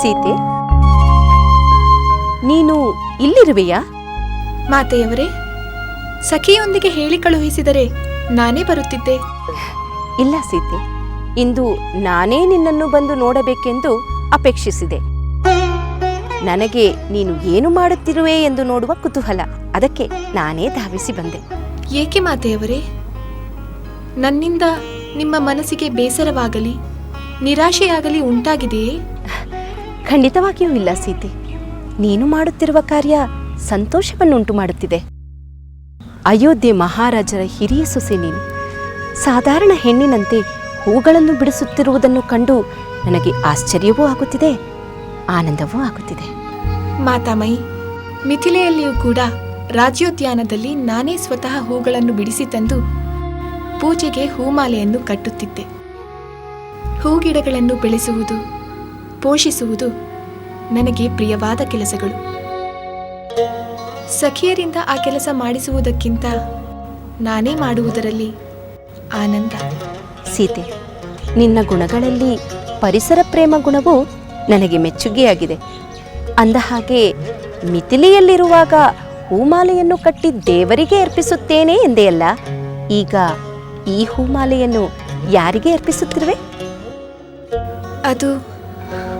ಸೀತೆ, ನೀನು ಇಲ್ಲಿರುವೆಯಾ? ಮಾತೆಯವರೇ, ಸಖಿಯೊಂದಿಗೆ ಹೇಳಿ ಕಳುಹಿಸಿದರೆ ನಾನೇ ಬರುತ್ತಿದ್ದೆ. ಇಲ್ಲ ಸೀತೆ, ಇಂದು ನಾನೇ ನಿನ್ನನ್ನು ಬಂದು ನೋಡಬೇಕೆಂದು ಅಪೇಕ್ಷಿಸಿದೆ. ನನಗೆ ನೀನು ಏನು ಮಾಡುತ್ತಿರುವೆ ಎಂದು ನೋಡುವ ಕುತೂಹಲ, ಅದಕ್ಕೆ ನಾನೇ ಧಾವಿಸಿ ಬಂದೆ. ಏಕೆ ಮಾತೆಯವರೇ? ನನ್ನಿಂದ ನಿಮ್ಮ ಮನಸ್ಸಿಗೆ ಬೇಸರವಾಗಲಿ ನಿರಾಶೆಯಾಗಲಿ ಉಂಟಾಗಿದೆಯೇ? ಖಂಡಿತವಾಗಿಯೂ ಇಲ್ಲ ಸೀತೆ. ನೀನು ಮಾಡುತ್ತಿರುವ ಕಾರ್ಯ ಸಂತೋಷವನ್ನುಂಟು ಮಾಡುತ್ತಿದೆ. ಅಯೋಧ್ಯೆ ಮಹಾರಾಜರ ಹಿರಿಯ ಸೊಸೆ ನೀನು. ಸಾಧಾರಣ ಹೆಣ್ಣಿನಂತೆ ಹೂಗಳನ್ನು ಬಿಡಿಸುತ್ತಿರುವುದನ್ನು ಕಂಡು ನನಗೆ ಆಶ್ಚರ್ಯವೂ ಆಗುತ್ತಿದೆ, ಆನಂದವೂ ಆಗುತ್ತಿದೆ. ಮಾತಾಮಯಿ, ಮಿಥಿಲೆಯಲ್ಲಿಯೂ ಕೂಡ ರಾಜ್ಯೋದ್ಯಾನದಲ್ಲಿ ನಾನೇ ಸ್ವತಃ ಹೂಗಳನ್ನು ಬಿಡಿಸಿ ತಂದು ಪೂಜೆಗೆ ಹೂಮಾಲೆಯನ್ನು ಕಟ್ಟುತ್ತಿದ್ದೆ. ಹೂಗಿಡಗಳನ್ನು ಬೆಳೆಸುವುದು, ಪೋಷಿಸುವುದು ನನಗೆ ಪ್ರಿಯವಾದ ಕೆಲಸಗಳು. ಸಖಿಯರಿಂದ ಆ ಕೆಲಸ ಮಾಡಿಸುವುದಕ್ಕಿಂತ ನಾನೇ ಮಾಡುವುದರಲ್ಲಿ ಆನಂದ. ಸೀತೆ, ನಿನ್ನ ಗುಣಗಳಲ್ಲಿ ಪರಿಸರ ಪ್ರೇಮ ಗುಣವು ನನಗೆ ಮೆಚ್ಚುಗೆಯಾಗಿದೆ. ಅಂದ ಹಾಗೆ ಮಿಥಿಲೆಯಲ್ಲಿರುವಾಗ ಹೂಮಾಲೆಯನ್ನು ಕಟ್ಟಿ ದೇವರಿಗೆ ಅರ್ಪಿಸುತ್ತೇನೆ ಎಂದೆಯಲ್ಲ, ಈಗ ಈ ಹೂಮಾಲೆಯನ್ನು ಯಾರಿಗೆ ಅರ್ಪಿಸುತ್ತಿರುವೆ? ಅದು